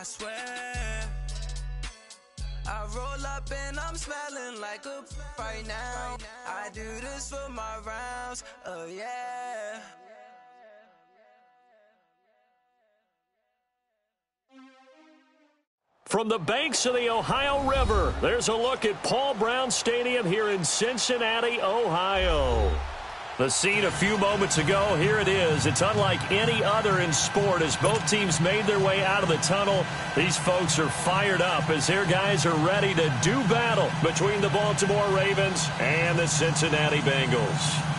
swear. I roll up and I'm smelling like a right now. I do this for my rounds, oh yeah. From the banks of the Ohio River, there's a look at Paul Brown Stadium here in Cincinnati, Ohio. The scene a few moments ago, here it is. It's unlike any other in sport as both teams made their way out of the tunnel. These folks are fired up as their guys are ready to do battle between the Baltimore Ravens and the Cincinnati Bengals.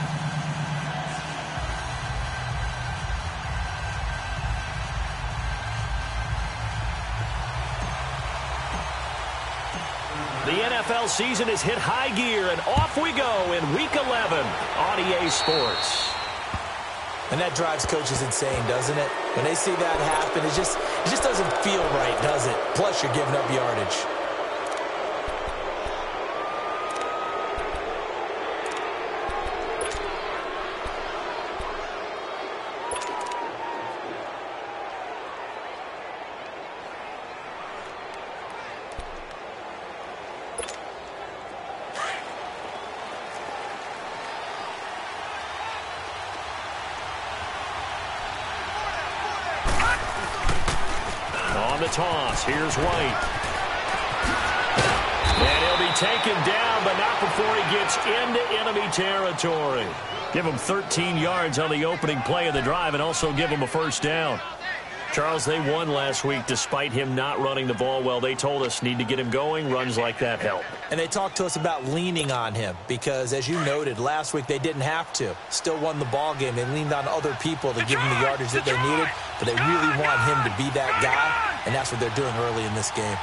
The NFL season has hit high gear, and off we go in Week 11 on EA Sports. And that drives coaches insane, doesn't it? When they see that happen, it just doesn't feel right, does it? Plus, you're giving up yardage. On the toss, here's White. And he'll be taken down, but not before he gets into enemy territory. Give him 13 yards on the opening play of the drive and also give him a first down. Charles, they won last week despite him not running the ball well. They told us need to get him going. Runs like that help. And they talked to us about leaning on him because, as you noted, last week they didn't have to. Still won the ball game. They leaned on other people to give them the yardage that they needed, but they really want him to be that guy, and that's what they're doing early in this game.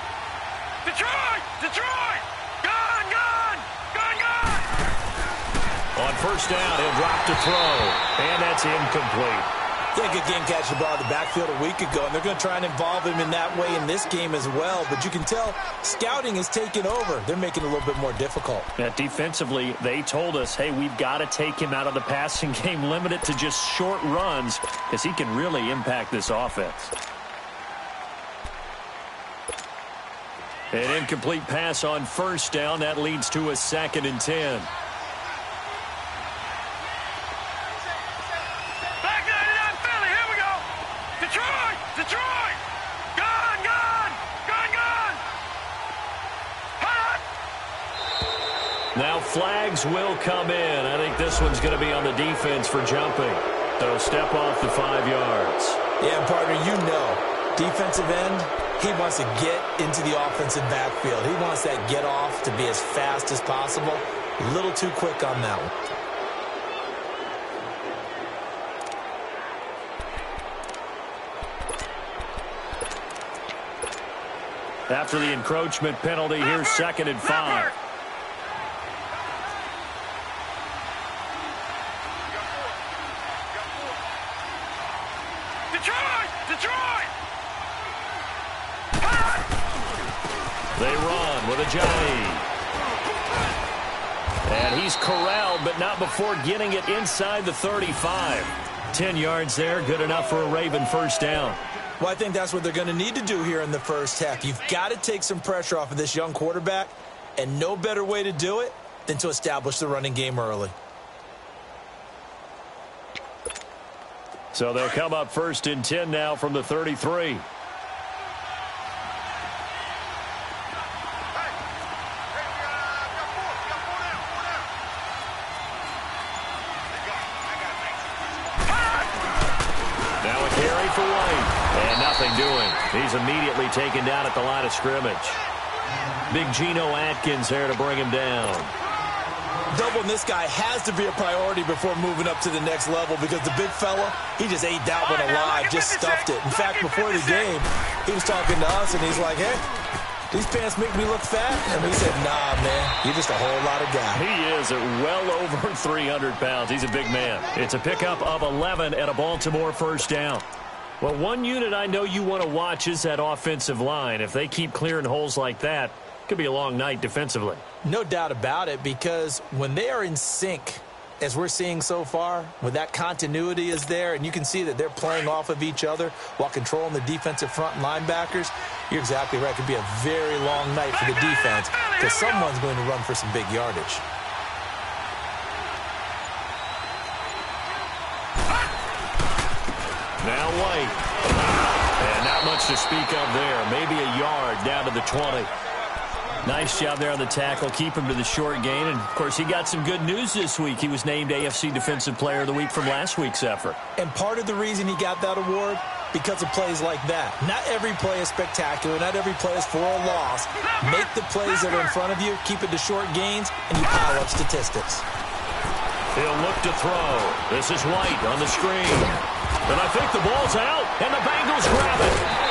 Detroit! Detroit! Gone! Gone! Gone! Gone! On first down, he'll drop to throw, and that's incomplete. Yeah, good game catching the ball in the backfield a week ago, and they're going to try and involve him in that way in this game as well. But you can tell scouting is taking over. They're making it a little bit more difficult. Defensively, they told us, hey, we've got to take him out of the passing game, limit it to just short runs, because he can really impact this offense. An incomplete pass on first down. That leads to a 2nd and 10. Detroit! Gone! Gone! Gone! Gone! Hot! Now flags will come in. I think this one's going to be on the defense for jumping. So step off the 5 yards. Yeah, partner, you know, defensive end, he wants to get into the offensive backfield. He wants that get off to be as fast as possible. A little too quick on that one. After the encroachment penalty, here's 2nd and 5. Detroit! Detroit! They run with Ajani. And he's corralled, but not before getting it inside the 35. 10 yards there, good enough for a Raven first down. Well, I think that's what they're going to need to do here in the first half. You've got to take some pressure off of this young quarterback, and no better way to do it than to establish the running game early. So they'll come up 1st and 10 now from the 33. Doing. He's immediately taken down at the line of scrimmage. Big Geno Atkins there to bring him down. Doubling this guy has to be a priority before moving up to the next level because the big fella, he just ate that one alive, just stuffed it. In fact, before the game, he was talking to us, and he's like, hey, these pants make me look fat? And we said, nah, man, you're just a whole lot of guy. He is at well over 300 pounds. He's a big man. It's a pickup of 11 at a Baltimore first down. Well, one unit I know you want to watch is that offensive line. If they keep clearing holes like that, it could be a long night defensively. No doubt about it, because when they are in sync, as we're seeing so far, when that continuity is there, and you can see that they're playing off of each other while controlling the defensive front and linebackers, you're exactly right. It could be a very long night for the defense because someone's going to run for some big yardage. Now White. And not much to speak of there. Maybe a yard down to the 20. Nice job there on the tackle. Keep him to the short gain. And, of course, he got some good news this week. He was named AFC Defensive Player of the Week from last week's effort. And part of the reason he got that award, because of plays like that. Not every play is spectacular. Not every play is for a loss. Make the plays that are in front of you, keep it to short gains, and you pile up statistics. He'll look to throw. This is White on the screen. And I think the ball's out, and the Bengals grab it.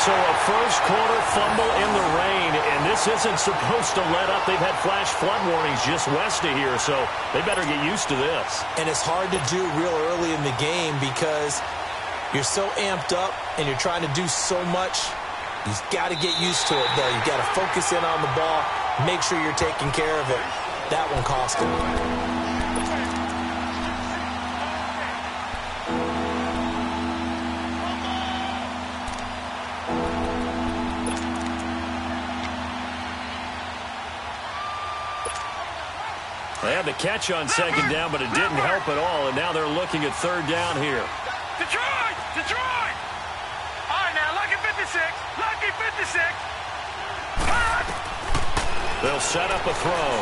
So a first-quarter fumble in the rain, and this isn't supposed to let up. They've had flash flood warnings just west of here, so they better get used to this. And it's hard to do real early in the game because you're so amped up and you're trying to do so much. You've got to get used to it, though. You've got to focus in on the ball, make sure you're taking care of it. That one cost him. They had the catch on second down, but it didn't help at all, and now they're looking at third down here. Detroit! Detroit! All right, now, lucky 56. Lucky 56. They'll set up a throw.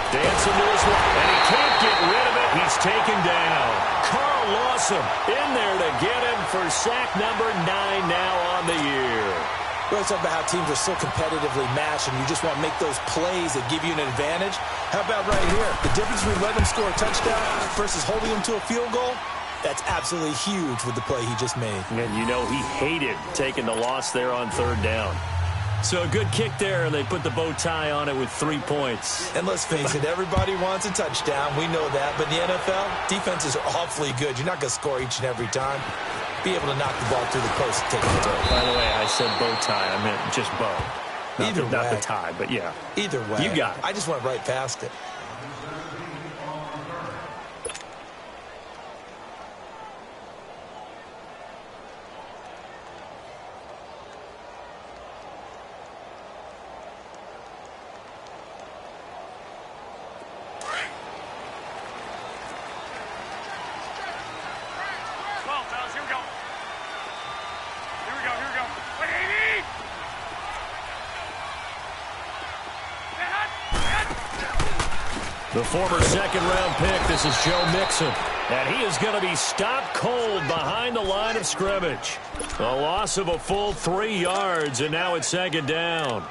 Dancing to his left, and he can't get rid of it. He's taken down. Carl Lawson in there to get him for sack number 9 now on the year. We're talking about how teams are so competitively matched and you just want to make those plays that give you an advantage. How about right here? The difference between letting them score a touchdown versus holding them to a field goal, that's absolutely huge with the play he just made. And you know he hated taking the loss there on third down. So a good kick there, and they put the bow tie on it with 3 points. And let's face it, everybody wants a touchdown. We know that. But in the NFL, defenses are awfully good. You're not going to score each and every time. Be able to knock the ball through the post and take the throw. By the way, I said bow tie. I meant just bow. Not the tie, but yeah. Either way. You got it. I just went right past it. The former second-round pick, this is Joe Mixon. And he is going to be stopped cold behind the line of scrimmage. A loss of a full 3 yards, and now it's second down.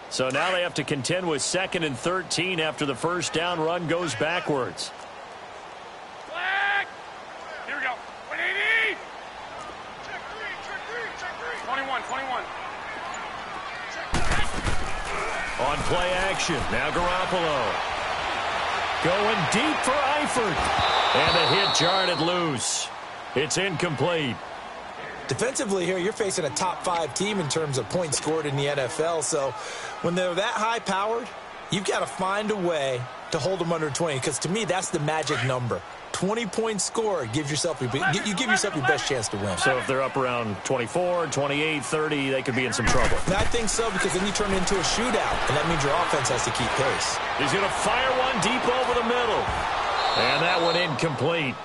So now they have to contend with 2nd and 13 after the first down run goes backwards. Here we go. 180. Check 3. 21. On play action, now Garoppolo. Going deep for Eifert. And the hit jarred it loose. It's incomplete. Defensively here, you're facing a top 5 team in terms of points scored in the NFL. So when they're that high-powered, you've got to find a way to hold them under 20. Because to me, that's the magic number. 20-point score gives yourself you give yourself your best chance to win. So if they're up around 24, 28, 30, they could be in some trouble. And I think so, because then you turn it into a shootout, and that means your offense has to keep pace. He's going to fire one deep over the middle. And that one incomplete.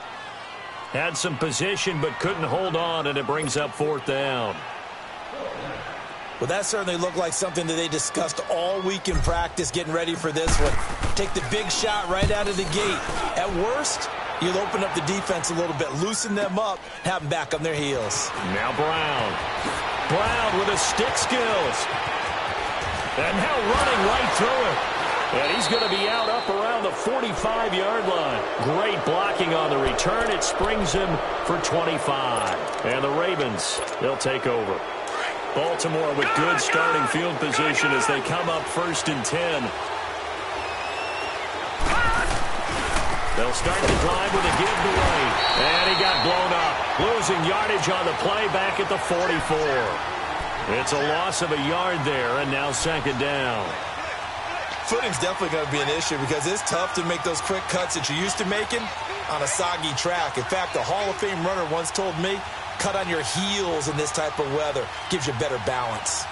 Had some position but couldn't hold on, and it brings up 4th down. Well, that certainly looked like something that they discussed all week in practice, getting ready for this one. Take the big shot right out of the gate. At worst, you'll open up the defense a little bit, loosen them up, have them back on their heels. Now Brown. Brown with his stick skills. And now running right through it. And he's going to be out up around the 45-yard line. Great blocking on the return. It springs him for 25. And the Ravens, they'll take over. Baltimore with good starting field position as they come up 1st and 10. They'll start the drive with a give to right. And he got blown up. Losing yardage on the play back at the 44. It's a loss of a yard there, and now second down. Footing's definitely going to be an issue because it's tough to make those quick cuts that you're used to making on a soggy track. In fact, a Hall of Fame runner once told me, cut on your heels in this type of weather. Gives you better balance.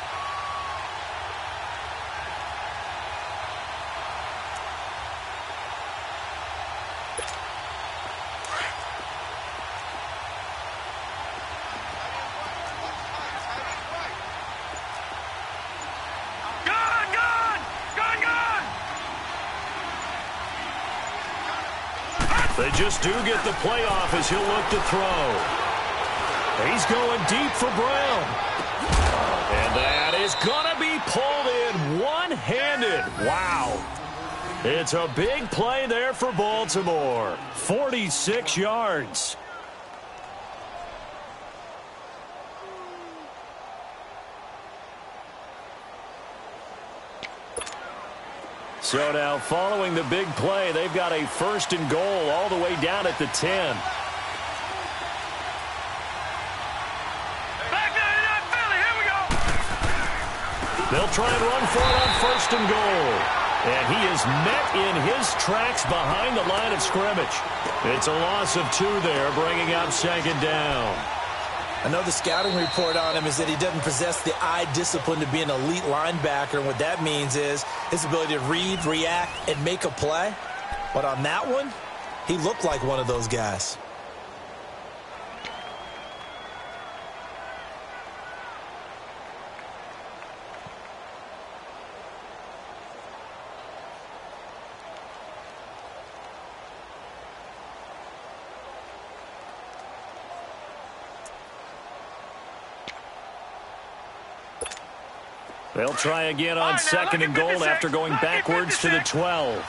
They just do get the playoff as he'll look to throw. He's going deep for Brown. And that is going to be pulled in one-handed. Wow. It's a big play there for Baltimore. 46 yards. So now, following the big play, they've got a first and goal all the way down at the 10. Back there in that Philly, here we go. They'll try and run for it on first and goal. And he is met in his tracks behind the line of scrimmage. It's a loss of 2 there, bringing up second down. I know the scouting report on him is that he doesn't possess the eye discipline to be an elite linebacker. And what that means is his ability to read, react, and make a play. But on that one, he looked like one of those guys. They'll try again on second and goal after going backwards to the 12.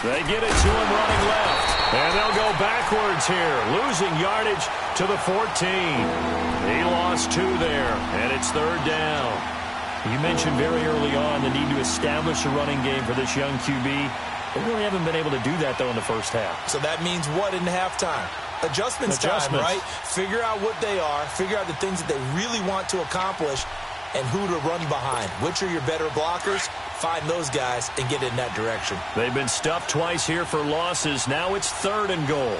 They get it to him running left. And they'll go backwards here, losing yardage to the 14. He lost 2 there, and it's third down. You mentioned very early on the need to establish a running game for this young QB. They really haven't been able to do that, though, in the first half. So that means what in halftime? Adjustments time, right? Figure out what they are, figure out the things that they really want to accomplish, and who to run behind. Which are your better blockers? Find those guys and get in that direction. They've been stuffed twice here for losses. Now it's third and goal.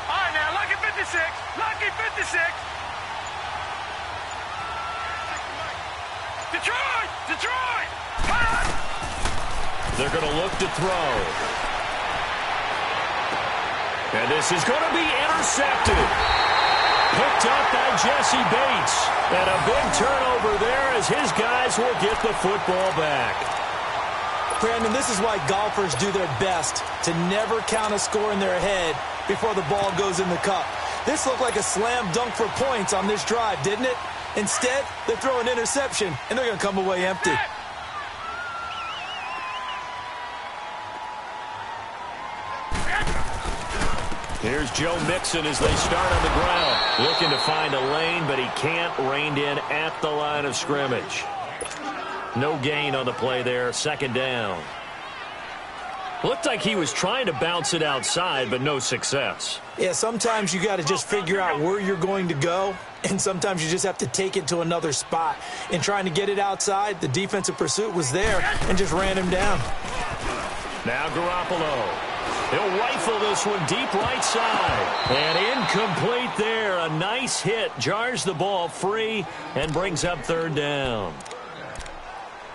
All right, now, lucky 56. Lucky 56. Detroit! Detroit! They're going to look to throw. And this is going to be intercepted. Picked up by Jesse Bates. And a big turnover there as his guys will get the football back. Brandon, this is why golfers do their best to never count a score in their head before the ball goes in the cup. This looked like a slam dunk for points on this drive, didn't it? Instead, they throw an interception, and they're going to come away empty. Here's Joe Mixon as they start on the ground. Looking to find a lane, but he can't. Reined in at the line of scrimmage. No gain on the play there. Second down. Looked like he was trying to bounce it outside, but no success. Yeah, sometimes you got to just figure out where you're going to go, and sometimes you just have to take it to another spot. In trying to get it outside, the defensive pursuit was there and just ran him down. Now Garoppolo. He'll rifle this one deep right side. And incomplete there. A nice hit. Jars the ball free and brings up third down.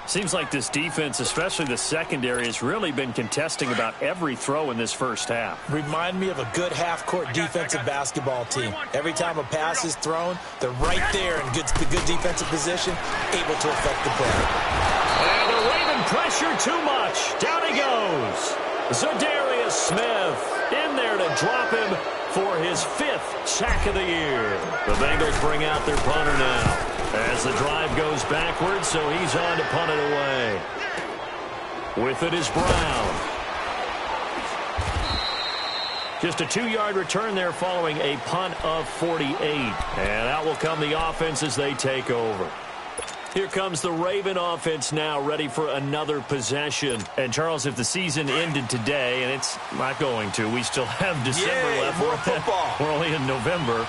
Seems like this defense, especially the secondary, has really been contesting about every throw in this first half. Remind me of a good half-court defensive basketball team. Every time a pass is thrown, they're right there in good defensive position, able to affect the play. And they're waving pressure too much. Down he goes. Zadarius Smith in there to drop him for his 5th sack of the year. The Bengals bring out their punter now as the drive goes backwards, so he's on to punt it away. With it is Brown. Just a 2-yard return there following a punt of 48. And out will come the offense as they take over. Here comes the Raven offense now, ready for another possession. And, Charles, if the season ended today, and it's not going to, we still have December left. More football. We're only in November.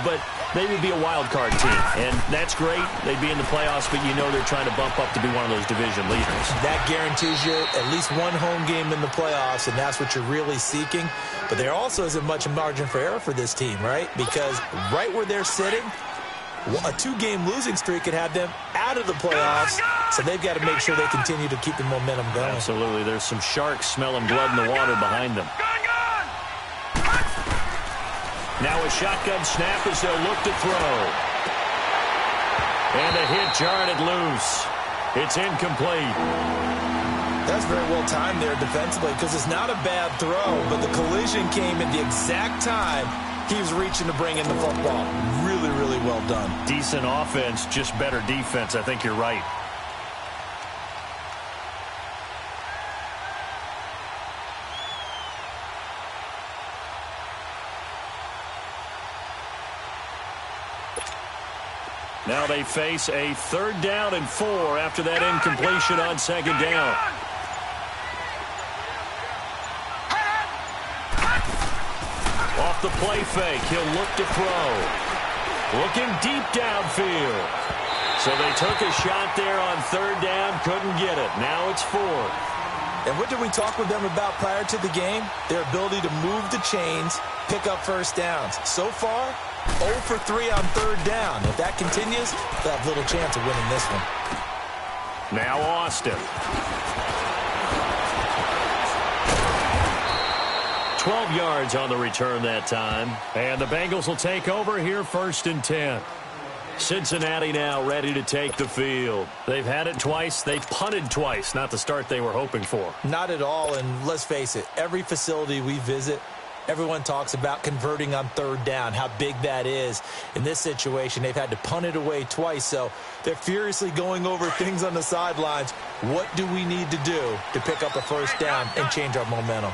But they would be a wild card team, and that's great. They'd be in the playoffs, but you know they're trying to bump up to be one of those division leaders. That guarantees you at least one home game in the playoffs, and that's what you're really seeking. But there also isn't much margin for error for this team, right? Because right where they're sitting, a two-game losing streak could have them out of the playoffs, so they've got to make sure they continue to keep the momentum going. Absolutely. There's some sharks smelling blood in the water behind them. Now a shotgun snap as they'll look to throw. And a hit jarred loose. It's incomplete. That's very well timed there defensively because it's not a bad throw, but the collision came at the exact time he was reaching to bring in the football. Really, really well done. Decent offense, just better defense. I think you're right. Now they face a 3rd down and 4 after that incompletion on 2nd down. Off the play fake, he'll look to throw. Looking deep downfield. So they took a shot there on 3rd down, couldn't get it. Now it's 4th. And what did we talk with them about prior to the game? Their ability to move the chains, pick up first downs. So far, 0 for 3 on 3rd down. If that continues, they'll have little chance of winning this one. Now Austin. 12 yards on the return that time. And the Bengals will take over here 1st and 10. Cincinnati now ready to take the field. They've had it twice. They've punted twice. Not the start they were hoping for. Not at all, and let's face it, every facility we visit, everyone talks about converting on 3rd down, how big that is. In this situation, they've had to punt it away twice, so they're furiously going over things on the sidelines. What do we need to do to pick up a 1st down and change our momentum?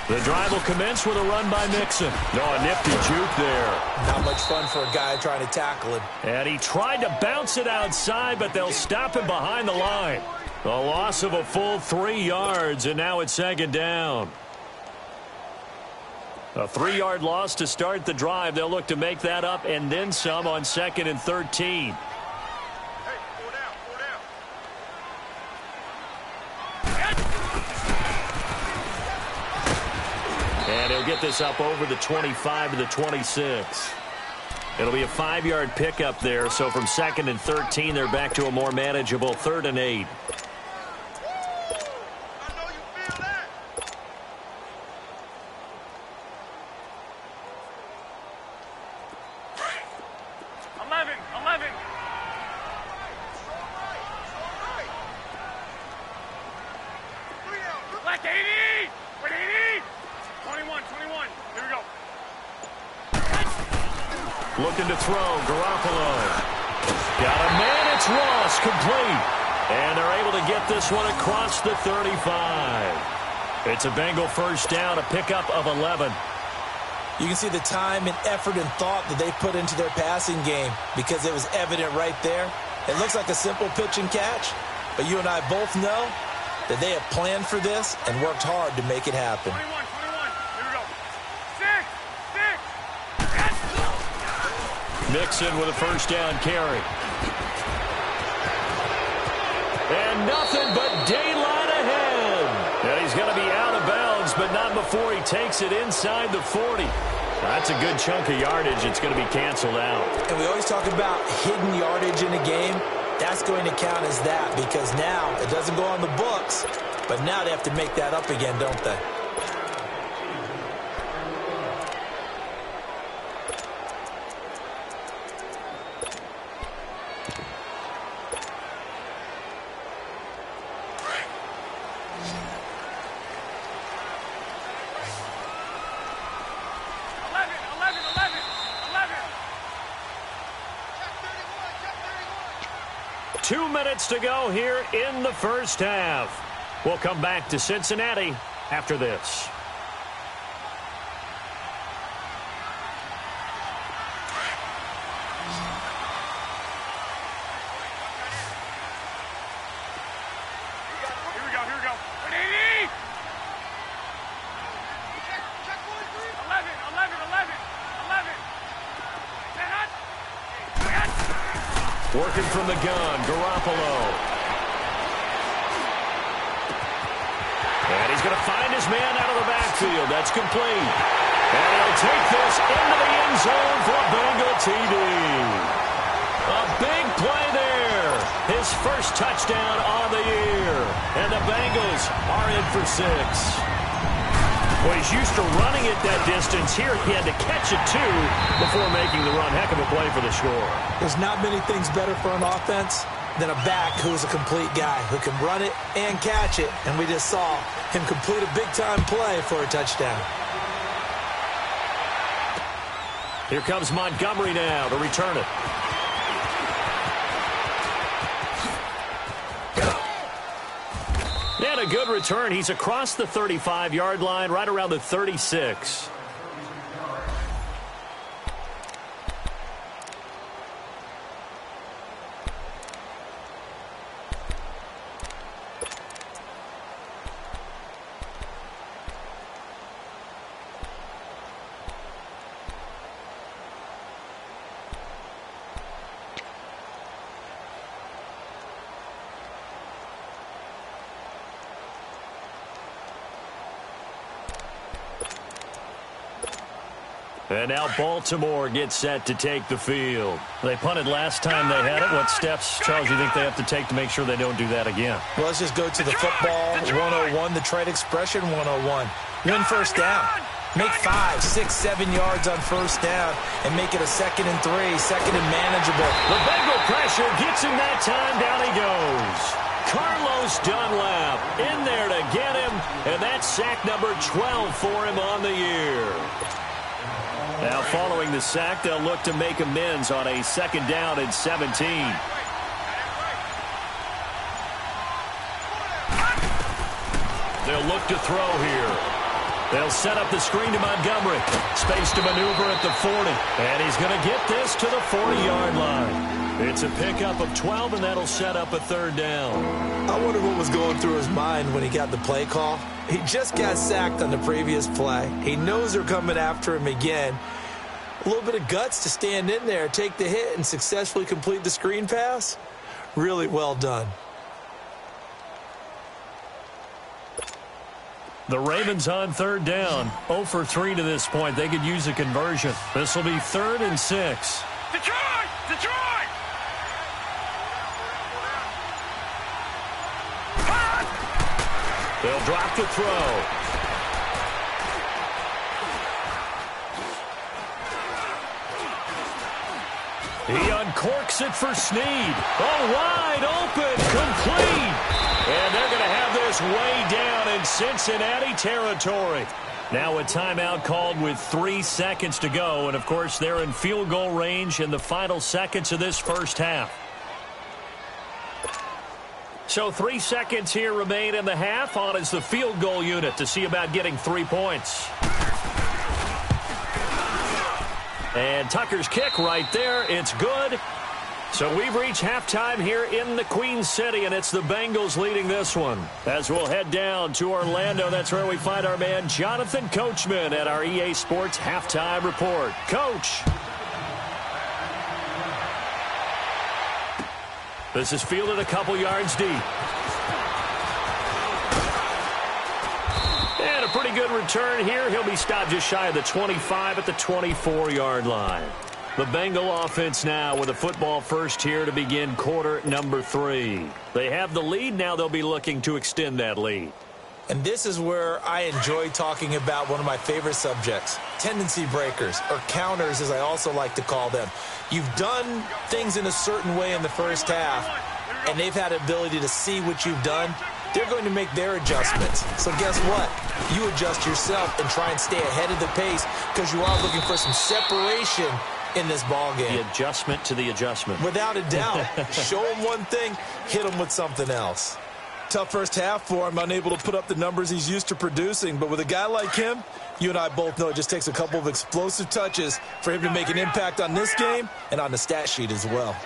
The drive will commence with a run by Mixon. A nifty juke there. Not much fun for a guy trying to tackle him. And he tried to bounce it outside, but they'll stop him behind the line. A loss of a full 3 yards, and now it's 2nd down. A 3-yard loss to start the drive. They'll look to make that up and then some on 2nd and 13. And he'll get this up over the 25 to the 26. It'll be a 5-yard pickup there, so from 2nd and 13, they're back to a more manageable 3rd and 8. Looking to throw, Garoppolo. Got a man, it's Ross, complete. And they're able to get this one across the 35. It's a Bengal 1st down, a pickup of 11. You can see the time and effort and thought that they put into their passing game because it was evident right there. It looks like a simple pitch and catch, but you and I both know that they have planned for this and worked hard to make it happen. Mixon with a 1st down carry. And nothing but daylight ahead. And he's going to be out of bounds, but not before he takes it inside the 40. That's a good chunk of yardage. It's going to be canceled out. And we always talk about hidden yardage in a game. That's going to count as that because now it doesn't go on the books, but now they have to make that up again, don't they? Two minutes to go here in the 1st half. We'll come back to Cincinnati after this. Working from the gun, Garoppolo. And he's going to find his man out of the backfield. That's complete. And he'll take this into the end zone for a Bengal TD. A big play there. His first touchdown on the year. And the Bengals are in for 6. Well, he's used to running it that distance. Here he had to catch it, too, before making the run. Heck of a play for the score. There's not many things better for an offense than a back who's a complete guy who can run it and catch it. And we just saw him complete a big-time play for a touchdown. Here comes Montgomery now to return it. And a good return. He's across the 35-yard line, right around the 36. And now Baltimore gets set to take the field. They punted last time they had it. What steps, Charles, you think they have to take to make sure they don't do that again? Well, let's just go to the football 101, the trade expression 101. Win first down. Make 5, 6, 7 yards on first down and make it a 2nd and 3, second and manageable. The Bengal pressure gets him that time. Down he goes. Carlos Dunlap in there to get him, and that's sack number 12 for him on the year. Now, following the sack, they'll look to make amends on a 2nd down and 17. They'll look to throw here. They'll set up the screen to Montgomery. Space to maneuver at the 40. And he's going to get this to the 40-yard line. It's a pickup of 12, and that'll set up a 3rd down. I wonder what was going through his mind when he got the play call. He just got sacked on the previous play. He knows they're coming after him again. A little bit of guts to stand in there, take the hit, and successfully complete the screen pass. Really well done. The Ravens on 3rd down. 0 for 3 to this point. They could use a conversion. This will be 3rd and 6. Detroit! Detroit! They'll drop the throw. He uncorks it for Snead. Oh, wide open, complete. And they're going to have this way down in Cincinnati territory. Now a timeout called with 3 seconds to go. And, of course, they're in field goal range in the final seconds of this first half. So 3 seconds here remain in the half. On is the field goal unit to see about getting 3 points. And Tucker's kick right there. It's good. So we've reached halftime here in the Queen City, and it's the Bengals leading this one. As we'll head down to Orlando, that's where we find our man Jonathan Coachman at our EA Sports Halftime Report. Coach. This is fielded a couple yards deep. And a pretty good return here. He'll be stopped just shy of the 25 at the 24-yard line. The Bengal offense now with a football first here to begin quarter number 3. They have the lead. Now they'll be looking to extend that lead. And this is where I enjoy talking about one of my favorite subjects, tendency breakers, or counters as I also like to call them. You've done things in a certain way in the first half, and they've had the ability to see what you've done. They're going to make their adjustments. So guess what? You adjust yourself and try and stay ahead of the pace because you are looking for some separation in this ball game. The adjustment to the adjustment. Without a doubt. Show him one thing, hit him with something else. Tough first half for him, unable to put up the numbers he's used to producing. But with a guy like him, you and I both know it just takes a couple of explosive touches for him to make an impact on this game and on the stat sheet as well.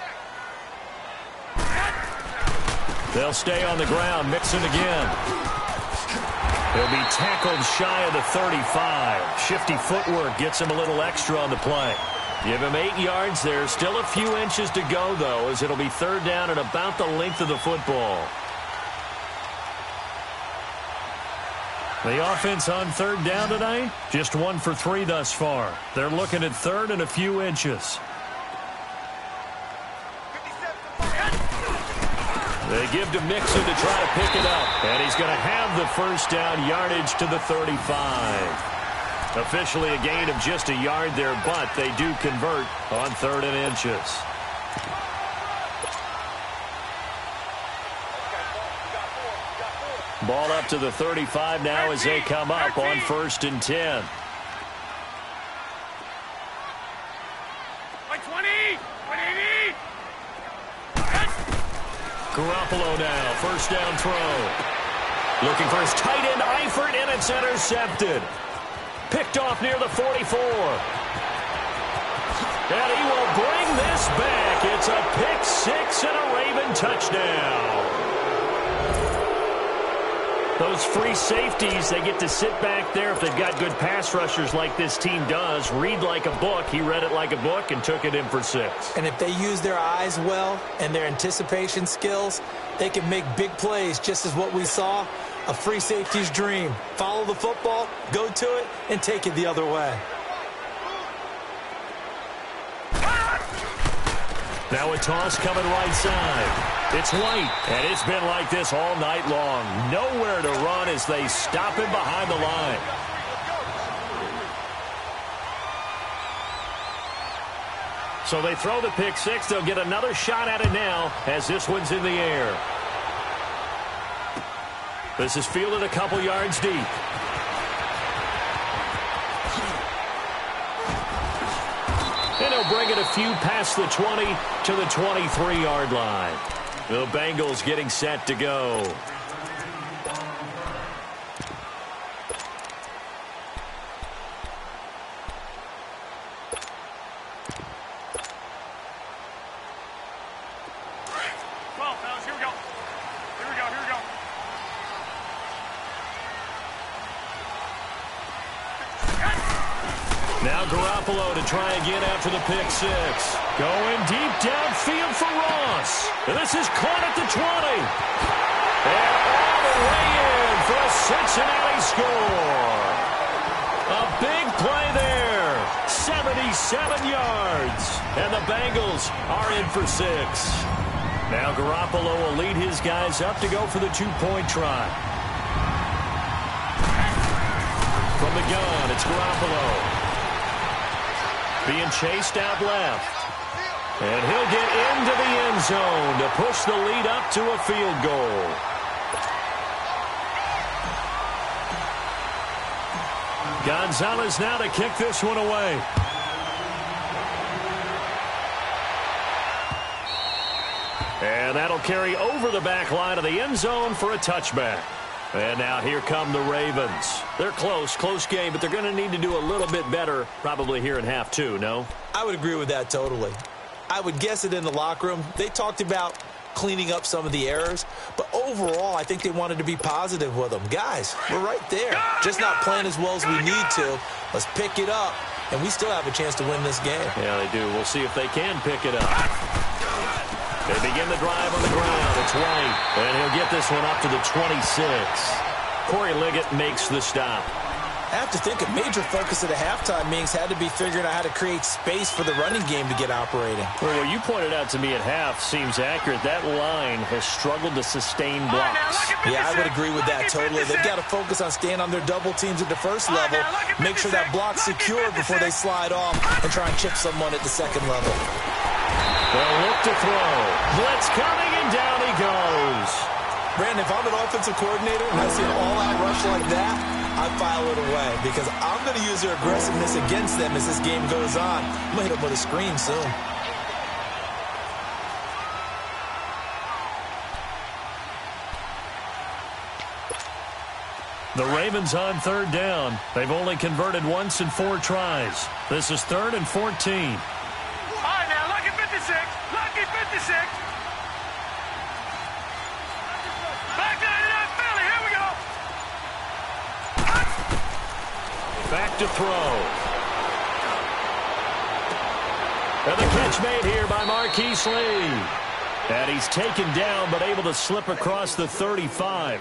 They'll stay on the ground. Mixon again. He'll be tackled shy of the 35. Shifty footwork gets him a little extra on the play. Give him 8 yards there. Still a few inches to go, though, as it'll be 3rd down and about the length of the football. The offense on 3rd down tonight, just 1 for 3 thus far. They're looking at 3rd and a few inches. They give to Mixon to try to pick it up. And he's going to have the 1st down yardage to the 35. Officially a gain of just a yard there, but they do convert on 3rd and inches. Ball up to the 35 now as they come up on 1st and 10. Garoppolo now, 1st down throw. Looking for his tight end, Eifert, and it's intercepted. Picked off near the 44. And he will bring this back. It's a pick 6 and a Raven touchdown. Those free safeties, they get to sit back there if they've got good pass rushers like this team does. Read like a book. He read it like a book and took it in for 6. And if they use their eyes well and their anticipation skills, they can make big plays, just as what we saw. A free safety's dream. Follow the football, go to it, and take it the other way. Now a toss coming right side. It's White, and it's been like this all night long. Nowhere to run as they stop him behind the line. So they throw the pick 6. They'll get another shot at it now as this one's in the air. This is fielded a couple yards deep. And he'll bring it a few past the 20 to the 23-yard line. The Bengals getting set to go. Well, fellas, here we go. Now Garoppolo to try again after the pick 6. Going deep downfield for Ross. And this is caught at the 20. And all the way in for a Cincinnati score. A big play there. 77 yards. And the Bengals are in for 6. Now Garoppolo will lead his guys up to go for the 2-point try. From the gun, it's Garoppolo. Being chased out left. And he'll get into the end zone to push the lead up to a field goal. Gonzalez now to kick this one away. And that'll carry over the back line of the end zone for a touchback. And now here come the Ravens. They're close game, but they're going to need to do a little bit better probably here in half 2, no? I would agree with that totally. I would guess it in the locker room. They talked about cleaning up some of the errors, but overall, I think they wanted to be positive with them. Guys, we're right there. Just not playing as well as we need to. Let's pick it up, and we still have a chance to win this game. Yeah, they do. We'll see if they can pick it up. They begin the drive on the ground. It's White, and he'll get this one up to the 26. Corey Liggett makes the stop. I have to think a major focus of the halftime meetings had to be figuring out how to create space for the running game to get operating. Well, what you pointed out to me at half seems accurate. That line has struggled to sustain blocks. Yeah, I would agree with that totally. They've got to focus on staying on their double teams at the first level, make sure that block's secure before they slide off, and try and chip someone at the second level. They'll look to throw. Blitz coming, and down he goes. Brandon, if I'm an offensive coordinator and I see an all-out rush like that, I file it away because I'm going to use their aggressiveness against them as this game goes on. I'm going to hit them with a screen soon. The Ravens on 3rd down. They've only converted once in 4 tries. This is 3rd and 14. All right, now, lucky 56. Lucky 56. Back to Philly. Here we go. Back to throw. And the catch made here by Marquise Lee. And he's taken down but able to slip across the 35.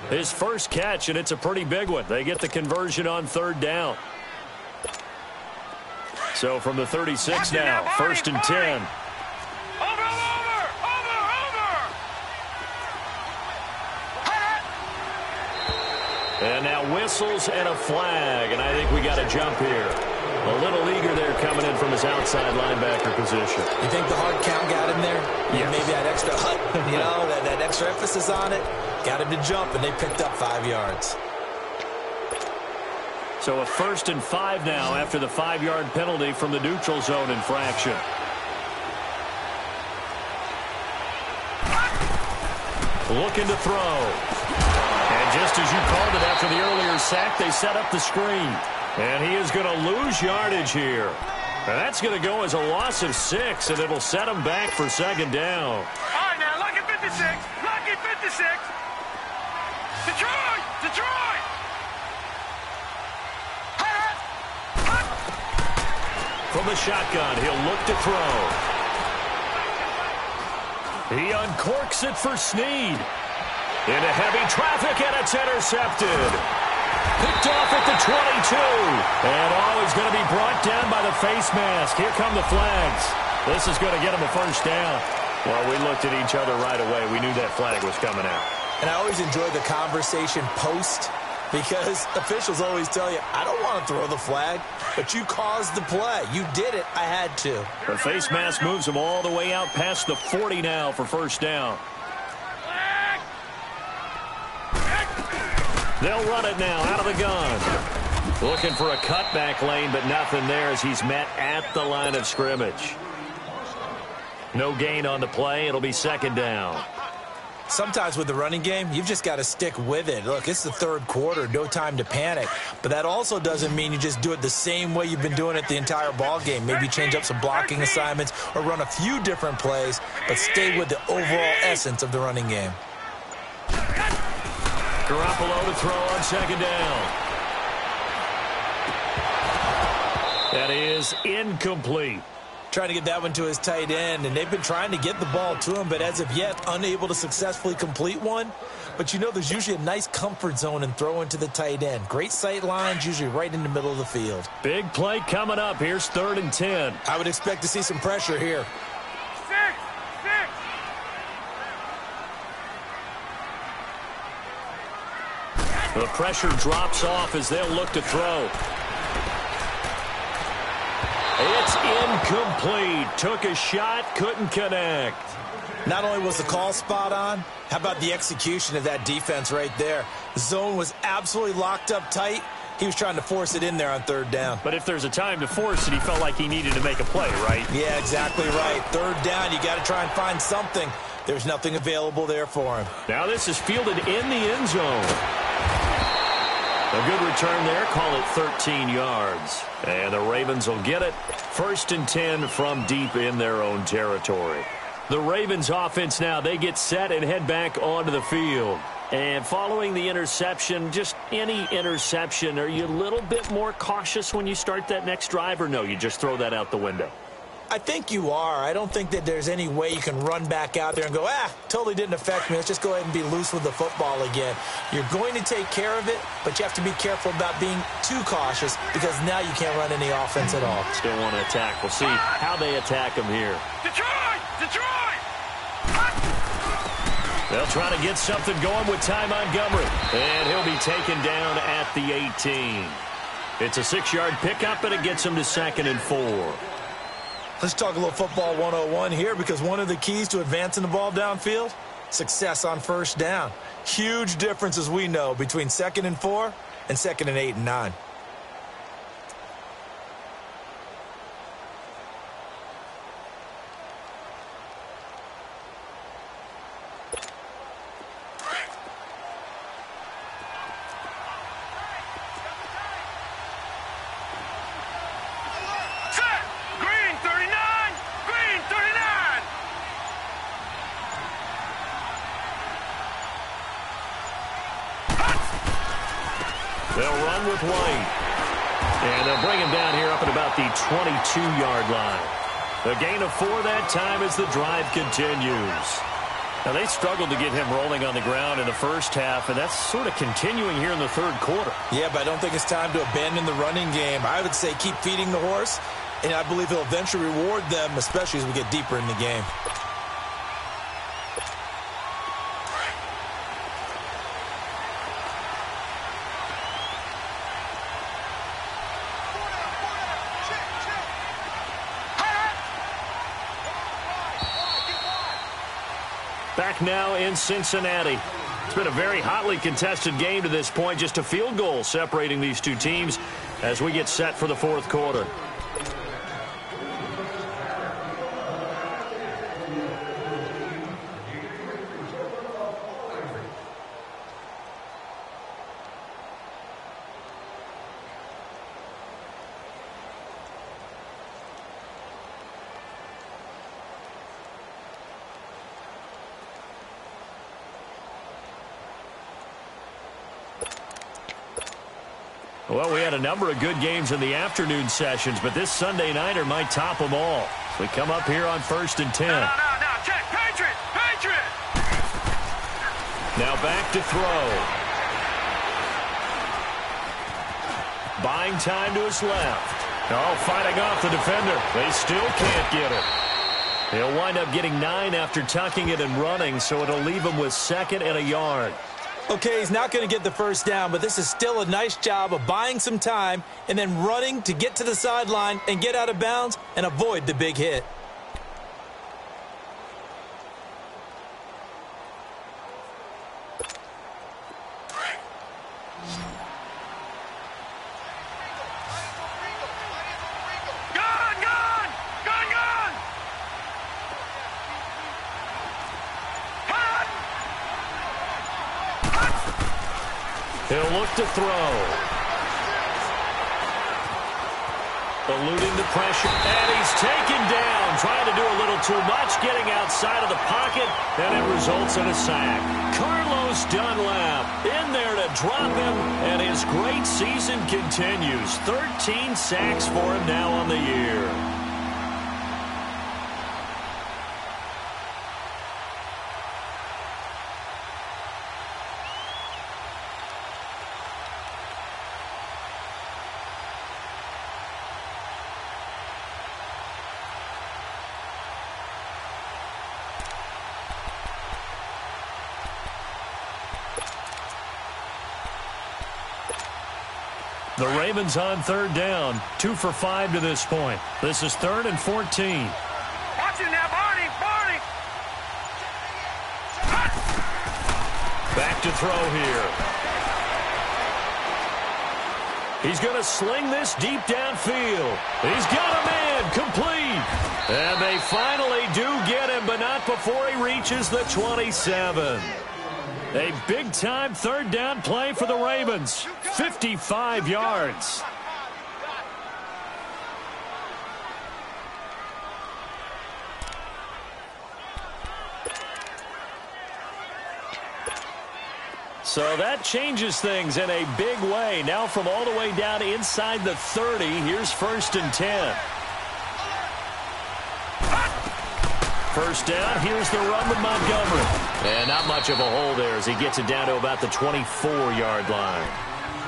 His first catch, and it's a pretty big one. They get the conversion on third down. So from the 36 now, first and 10. Over. And now whistles and a flag, and I think we got a jump here. A little eager there coming in from his outside linebacker position. You think the hard count got him there? Yeah. Maybe that extra that extra emphasis on it. Got him to jump, and they picked up 5 yards. So a first and 5 now after the 5-yard penalty from the neutral zone infraction. Looking to throw. And just as you called it after the earlier sack, they set up the screen. And he is going to lose yardage here. And that's going to go as a loss of 6, and it'll set him back for second down. All right, now, lucky 56. Lucky 56. Detroit. From the shotgun, he'll look to throw. He uncorks it for Snead. Into heavy traffic, and it's intercepted. Picked off at the 22. And he's going to be brought down by the face mask. Here come the flags. This is going to get him a first down. Well, we looked at each other right away. We knew that flag was coming out. And I always enjoy the conversation post, because officials always tell you, I don't want to throw the flag, but you caused the play. You did it. I had to. The face mask moves him all the way out past the 40 now for first down. They'll run it now out of the gun. Looking for a cutback lane, but nothing there as he's met at the line of scrimmage. No gain on the play. It'll be second down. Sometimes with the running game, you've just got to stick with it. Look, it's the third quarter, no time to panic. But that also doesn't mean you just do it the same way you've been doing it the entire ball game. Maybe change up some blocking assignments or run a few different plays, but stay with the overall essence of the running game. Garoppolo to throw on second down. That is incomplete. Trying to get that one to his tight end, and they've been trying to get the ball to him, but as of yet, unable to successfully complete one. But you know there's usually a nice comfort zone in throwing to the tight end. Great sight lines, usually right in the middle of the field. Big play coming up. Here's 3rd and 10. I would expect to see some pressure here. 6. The pressure drops off as they'll look to throw. It's incomplete. Took a shot, couldn't connect. Not only was the call spot on, how about the execution of that defense right there? The zone was absolutely locked up tight. He was trying to force it in there on 3rd down. But if there's a time to force it, he felt like he needed to make a play, right? Yeah, exactly right. 3rd down, you got to try and find something. There's nothing available there for him. Now this is fielded in the end zone. A good return there. Call it 13 yards. And the Ravens will get it. 1st and 10 from deep in their own territory. The Ravens offense now, they get set and head back onto the field. And following the interception, just any interception, are you a little bit more cautious when you start that next drive, or no, you just throw that out the window? I think you are. I don't think that there's any way you can run back out there and go, totally didn't affect me. Let's just go ahead and be loose with the football again. You're going to take care of it, but you have to be careful about being too cautious because now you can't run any offense at all. Still want to attack. We'll see how they attack him here. Detroit! They'll try to get something going with Ty Montgomery. And he'll be taken down at the 18. It's a 6-yard pickup, and it gets him to 2nd and 4. Let's talk a little football 101 here, because one of the keys to advancing the ball downfield, success on 1st down. Huge difference, as we know, between 2nd and 4 and 2nd and 8 and 9. They'll run with White. And they'll bring him down here up at about the 22-yard line. A gain of 4 that time as the drive continues. Now, they struggled to get him rolling on the ground in the first half, and that's sort of continuing here in the third quarter. Yeah, but I don't think it's time to abandon the running game. I would say keep feeding the horse, and I believe he'll eventually reward them, especially as we get deeper in the game. Back now in Cincinnati. It's been a very hotly contested game to this point. Just a field goal separating these two teams as we get set for the fourth quarter. Well, we had a number of good games in the afternoon sessions, but this Sunday nighter might top them all. So we come up here on 1st and 10. No, check, Patriot! Now back to throw. Buying time to his left. Oh, fighting off the defender. They still can't get it. He'll wind up getting 9 after tucking it and running, so it'll leave him with 2nd and a yard. Okay, he's not going to get the first down, but this is still a nice job of buying some time and then running to get to the sideline and get out of bounds and avoid the big hit. He'll look to throw. Eluding the pressure, and he's taken down. Trying to do a little too much, getting outside of the pocket, and it results in a sack. Carlos Dunlap in there to drop him, and his great season continues. 13 sacks for him now on the year. The Ravens on 3rd down, 2 for 5 to this point. This is 3rd and 14. Watch it now, Barney! Back to throw here. He's going to sling this deep downfield. He's got a man, complete. And they finally do get him, but not before he reaches the 27. A big-time 3rd down play for the Ravens. 55 yards. So that changes things in a big way. Now from all the way down inside the 30, here's 1st and 10. First down, here's the run with Montgomery. And not much of a hole there as he gets it down to about the 24-yard line.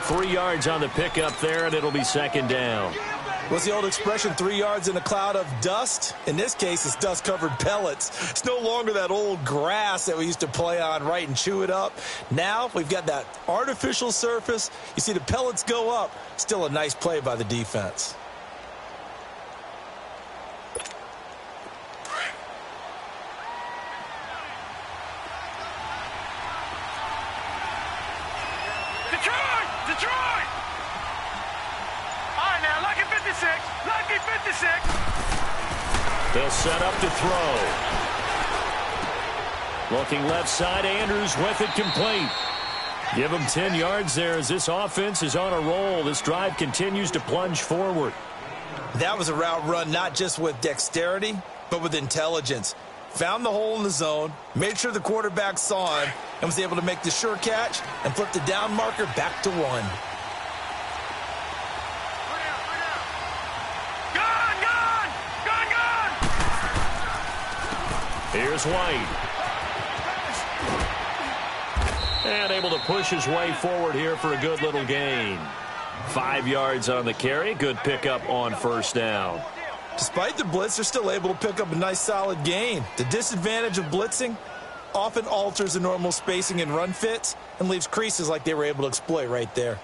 3 yards on the pickup there, and it'll be 2nd down. What's the old expression, 3 yards in a cloud of dust? In this case, it's dust-covered pellets. It's no longer that old grass that we used to play on, right, and chew it up. Now we've got that artificial surface. You see the pellets go up. Still a nice play by the defense. Detroit! All right, now, lucky 56. Lucky 56. They'll set up to throw. Looking left side, Andrews with it complete. Give him 10 yards there as this offense is on a roll. This drive continues to plunge forward. That was a route run not just with dexterity, but with intelligence. Found the hole in the zone, made sure the quarterback saw him, and was able to make the sure catch and flip the down marker back to 1. Gone! Here's White. And able to push his way forward here for a good little gain. 5 yards on the carry. Good pickup on first down. Despite the blitz, they're still able to pick up a nice solid gain. The disadvantage of blitzing often alters the normal spacing and run fits and leaves creases like they were able to exploit right there.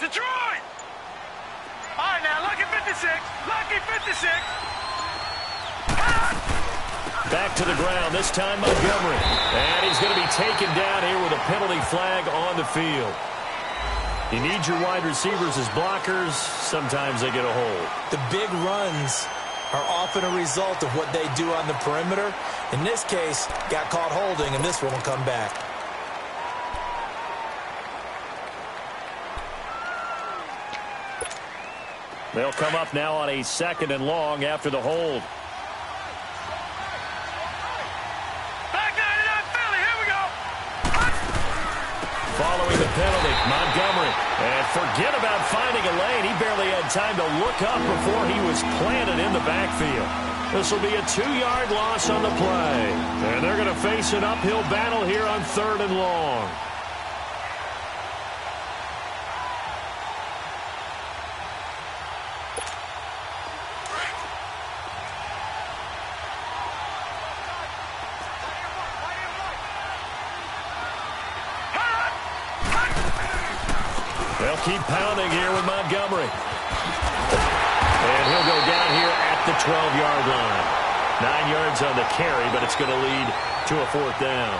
Detroit! All right, now, lucky 56. Lucky 56. Back to the ground, this time Montgomery. And he's going to be taken down here with a penalty flag on the field. You need your wide receivers as blockers. Sometimes they get a hold. The big runs are often a result of what they do on the perimeter. In this case, got caught holding, and this one will come back. They'll come up now on a 2nd and long after the hold. Back 99 Philly, here we go. Following the penalty, Montgomery. And forget about finding a lane. He barely had time to look up before he was planted in the backfield. This will be a 2-yard loss on the play. And they're going to face an uphill battle here on 3rd and long. They'll keep pounding here with Montgomery. And he'll go down here at the 12-yard line. 9 yards on the carry, but it's going to lead to a 4th down.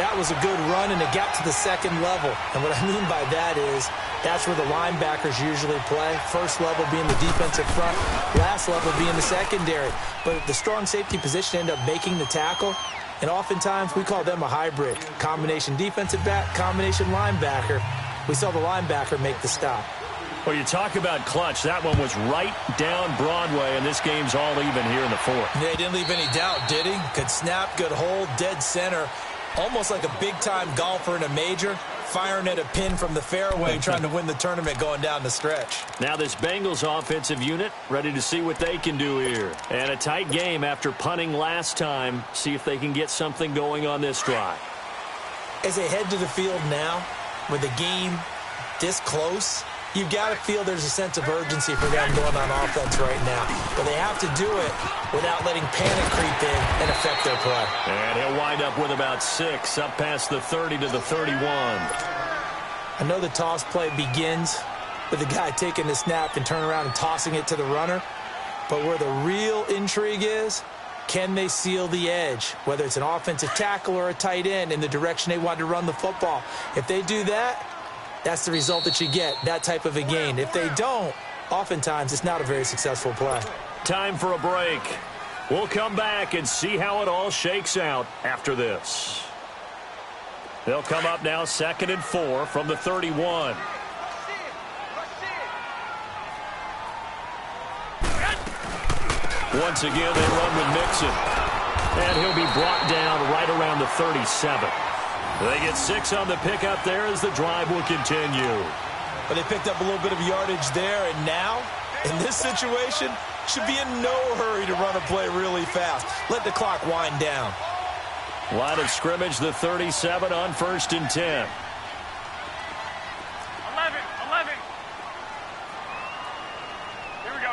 That was a good run, and it got to the 2nd level. And what I mean by that is that's where the linebackers usually play. First level being the defensive front, last level being the secondary. But the strong safety position ended up making the tackle. And oftentimes we call them a hybrid. Combination defensive back, combination linebacker. We saw the linebacker make the stop. Well, you talk about clutch. That one was right down Broadway, and this game's all even here in the 4th. Yeah, he didn't leave any doubt, did he? Good snap, good hold, dead center. Almost like a big-time golfer in a major, firing at a pin from the fairway, trying to win the tournament going down the stretch. Now this Bengals offensive unit ready to see what they can do here. And a tight game after punting last time. See if they can get something going on this drive. As they head to the field now, with the game this close, you've got to feel there's a sense of urgency for them going on offense right now. But they have to do it without letting panic creep in and affect their play. And he'll wind up with about 6, up past the 30 to the 31. I know the toss play begins with the guy taking the snap and turning around and tossing it to the runner. But where the real intrigue is, can they seal the edge, whether it's an offensive tackle or a tight end, in the direction they want to run the football? If they do that, that's the result that you get, that type of a gain. If they don't, oftentimes it's not a very successful play. Time for a break. We'll come back and see how it all shakes out after this. They'll come up now 2nd and 4 from the 31. Once again, they run with Mixon. And he'll be brought down right around the 37. They get 6 on the pickup there as the drive will continue. But they picked up a little bit of yardage there, and now, in this situation, should be in no hurry to run a play really fast. Let the clock wind down. Line of scrimmage, the 37 on 1st and 10. 11. Here we go.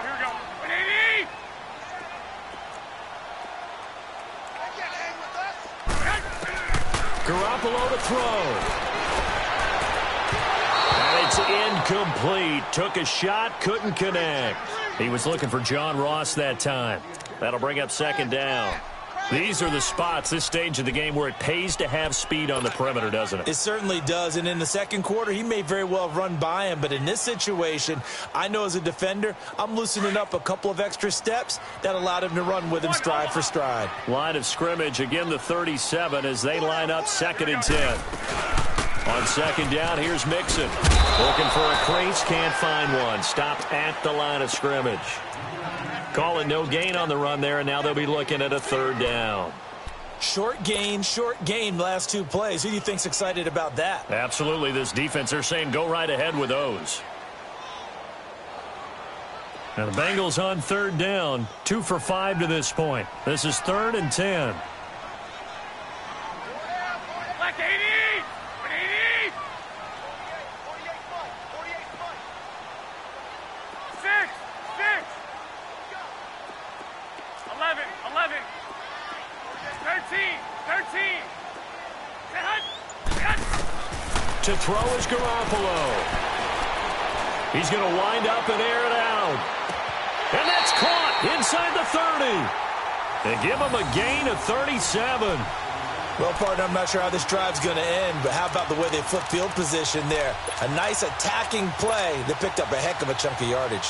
Garoppolo to throw. And it's incomplete. Took a shot, couldn't connect. He was looking for John Ross that time. That'll bring up 2nd down. These are the spots, this stage of the game, where it pays to have speed on the perimeter, doesn't it? It certainly does, and in the 2nd quarter, he may very well run by him, but in this situation, I know as a defender, I'm loosening up a couple of extra steps that allowed him to run with him stride for stride. Line of scrimmage, again the 37, as they line up 2nd and 10. On second down, here's Mixon. Looking for a crease, can't find one. Stopped at the line of scrimmage. Calling no gain on the run there, and now they'll be looking at a third down. Short gain, last two plays. Who do you think's excited about that? Absolutely. This defense, they're saying go right ahead with those. Now the Bengals on third down, 2 for 5 to this point. This is 3rd and 10. Black 80! 80! 6! 11! 13! To throw is Garoppolo. He's going to wind up and air it out. And that's caught inside the 30. They give him a gain of 37. Well, partner, I'm not sure how this drive's going to end, but how about the way they flip field position there? A nice attacking play. They picked up a heck of a chunk of yardage.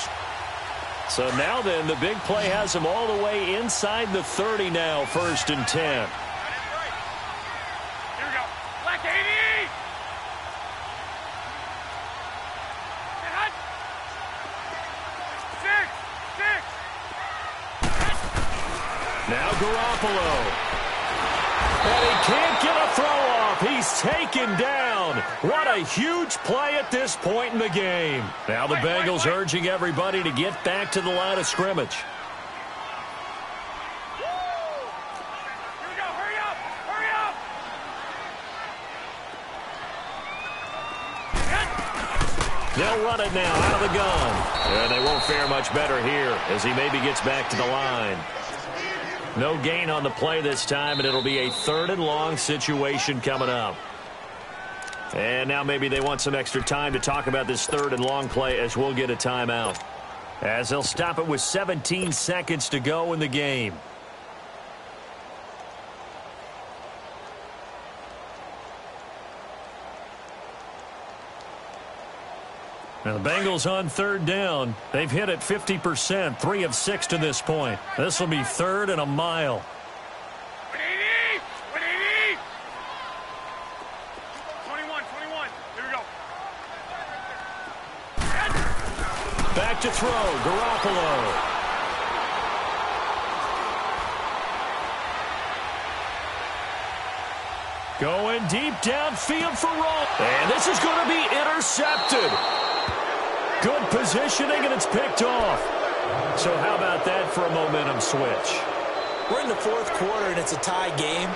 So now then, the big play has him all the way inside the 30 now, 1st and 10. Here we go. Black 80! Now Garoppolo. And he can't get a throw off. He's taken down. What a huge play at this point in the game. Now the Bengals urging everybody to get back to the line of scrimmage. Here we go. Hurry up. Hurry up. They'll run it now out of the gun. And they won't fare much better here as he maybe gets back to the line. No gain on the play this time, and it'll be a 3rd and long situation coming up. And now maybe they want some extra time to talk about this 3rd and long play as we'll get a timeout. As they'll stop it with 17 seconds to go in the game. Now the Bengals on 3rd down. They've hit it 50%, 3 of 6 to this point. This will be 3rd and a mile. 180! 180! 21. Here we go. Back to throw, Garoppolo. Going deep downfield for Roll. And this is going to be intercepted. Good positioning, and it's picked off. So how about that for a momentum switch? We're in the 4th quarter, and it's a tie game.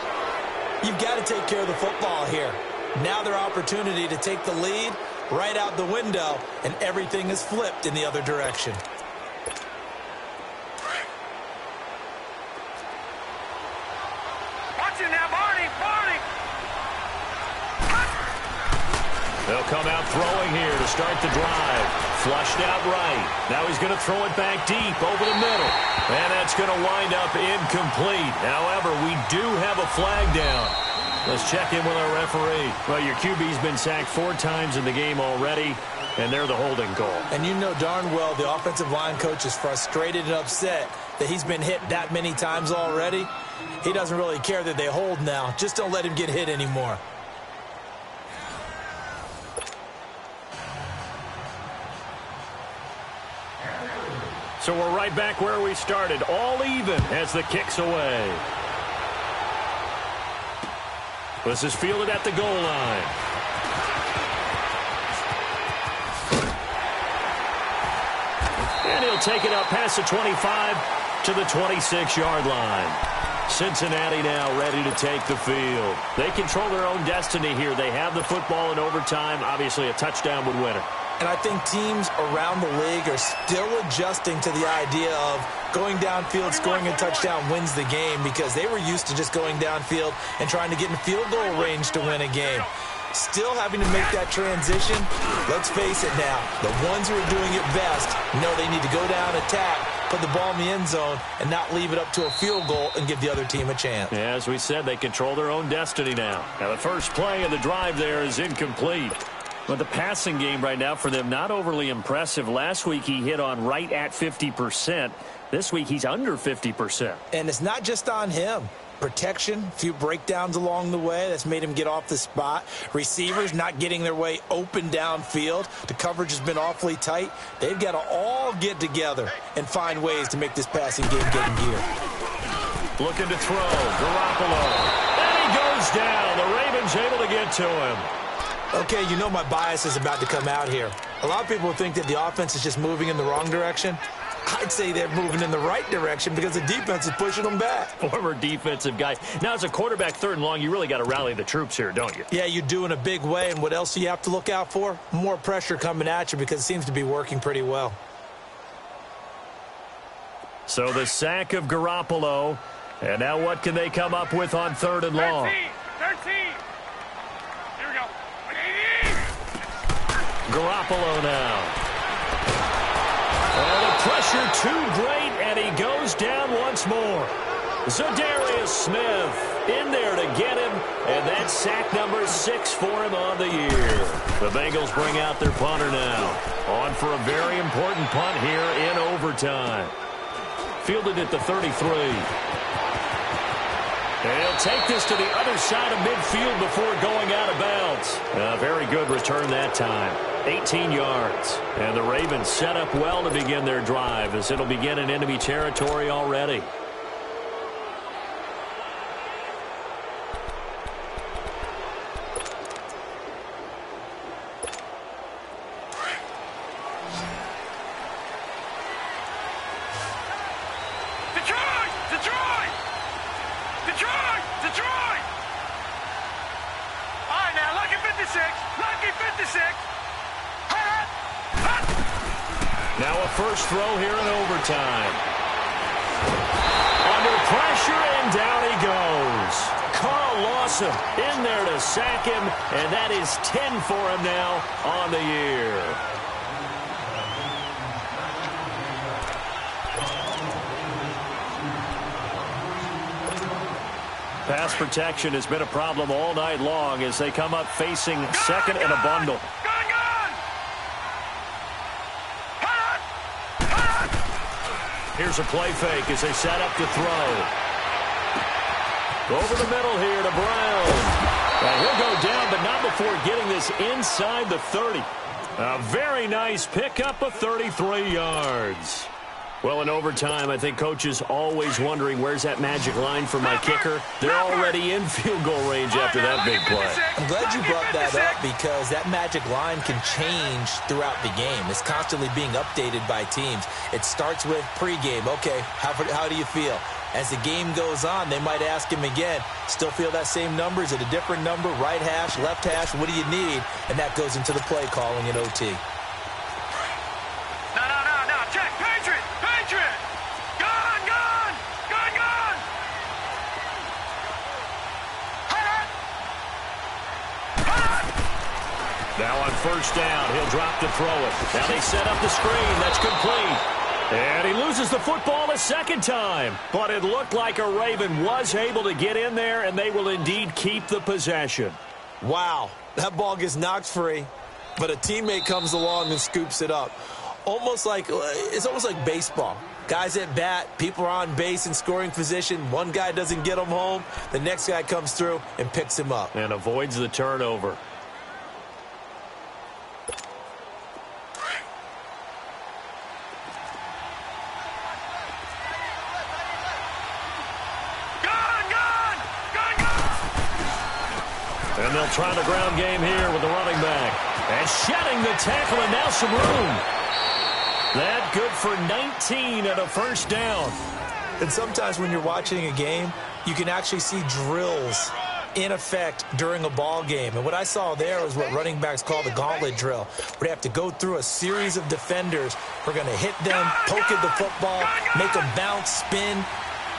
You've got to take care of the football here. Now their opportunity to take the lead right out the window, and everything is flipped in the other direction. Watch it now, Barney! They'll come out throwing here to start the drive. Flushed out right. Now he's going to throw it back deep over the middle. And that's going to wind up incomplete. However, we do have a flag down. Let's check in with our referee. Well, your QB's been sacked 4 times in the game already, and they're the holding call. And you know darn well the offensive line coach is frustrated and upset that he's been hit that many times already. He doesn't really care that they hold now. Just don't let him get hit anymore. So we're right back where we started, all even as the kick's away. This is fielded at the goal line. And he'll take it up past the 25 to the 26-yard line. Cincinnati now ready to take the field. They control their own destiny here. They have the football in overtime. Obviously, a touchdown would win it. And I think teams around the league are still adjusting to the idea of going downfield, scoring a touchdown wins the game, because they were used to just going downfield and trying to get in field goal range to win a game. Still having to make that transition. Let's face it now, the ones who are doing it best know they need to go down, attack, put the ball in the end zone, and not leave it up to a field goal and give the other team a chance. Yeah, as we said, they control their own destiny now. Now the first play of the drive there is incomplete. But the passing game right now for them, not overly impressive. Last week he hit on right at 50%. This week he's under 50%. And it's not just on him. Protection, a few breakdowns along the way. That's made him get off the spot. Receivers not getting their way open downfield. The coverage has been awfully tight. They've got to all get together and find ways to make this passing game get in gear. Looking to throw. Garoppolo. And he goes down. The Ravens able to get to him. Okay, you know my bias is about to come out here. A lot of people think that the offense is just moving in the wrong direction. I'd say they're moving in the right direction because the defense is pushing them back. Former defensive guy. Now, as a quarterback, 3rd and long, you really got to rally the troops here, don't you? Yeah, you do in a big way. And what else do you have to look out for? More pressure coming at you because it seems to be working pretty well. So the sack of Garoppolo. And now what can they come up with on 3rd and long? 13. Here we go. Garoppolo now. Oh, the pressure too great, and he goes down once more. Zadarius Smith in there to get him, and that's sack number 6 for him on the year. The Bengals bring out their punter now. On for a very important punt here in overtime. Fielded at the 33. And he'll take this to the other side of midfield before going out of bounds. A very good return that time. 18 yards. And the Ravens set up well to begin their drive as it'll begin in enemy territory already. Detroit! All right, now, lucky 56. Lucky 56. Now a first throw here in overtime. Under pressure, and down he goes. Carl Lawson in there to sack him, and that is 10 for him now on the year. Pass protection has been a problem all night long as they come up facing second and a bundle. Here's a play fake as they set up to throw. Over the middle here to Brown. And he'll go down, but not before getting this inside the 30. A very nice pickup of 33 yards. Well, in overtime, I think Coach is always wondering, where's that magic line for my kicker? They're already in field goal range after that big play. I'm glad you brought that up because that magic line can change throughout the game. It's constantly being updated by teams. It starts with pregame. Okay, how do you feel? As the game goes on, they might ask him again, still feel that same number? Is it a different number? Right hash, left hash, what do you need? And that goes into the play calling in OT. Now on first down, he'll drop to throw it. Now they set up the screen. That's complete. And he loses the football a second time. But it looked like a Raven was able to get in there, and they will indeed keep the possession. Wow, that ball gets knocked free, but a teammate comes along and scoops it up. It's almost like baseball. Guys at bat, people are on base in scoring position. One guy doesn't get him home. The next guy comes through and picks him up. And avoids the turnover. And they'll try the ground game here with the running back. And shedding the tackle, and now some room. That good for 19 and a first down. And sometimes when you're watching a game, you can actually see drills in effect during a ball game. And what I saw there was what running backs call the gauntlet drill, where they have to go through a series of defenders. We're going to hit them, poke at the football, make them bounce, spin,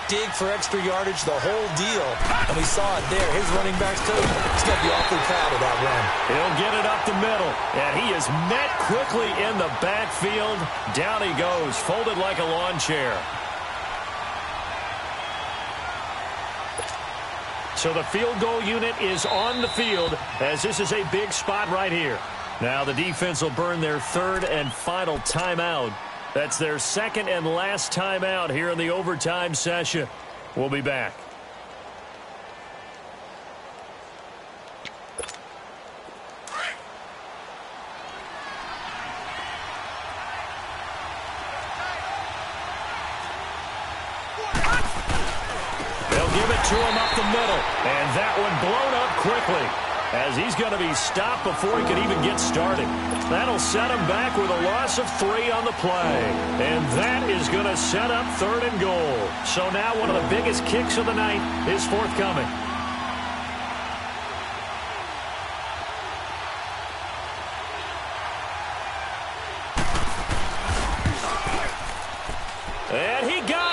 dig for extra yardage, the whole deal. And we saw it there. His running backs coach is going to be awfully proud of that run. He'll get it up the middle, and he is met quickly in the backfield. Down he goes, folded like a lawn chair. So the field goal unit is on the field as this is a big spot right here. Now the defense will burn their third and final timeout. That's their second and last timeout here in the overtime session. We'll be back. to him up the middle. And that one blown up quickly, as he's going to be stopped before he can even get started. That'll set him back with a loss of 3 on the play. And that is going to set up 3rd and goal. So now one of the biggest kicks of the night is forthcoming. And he got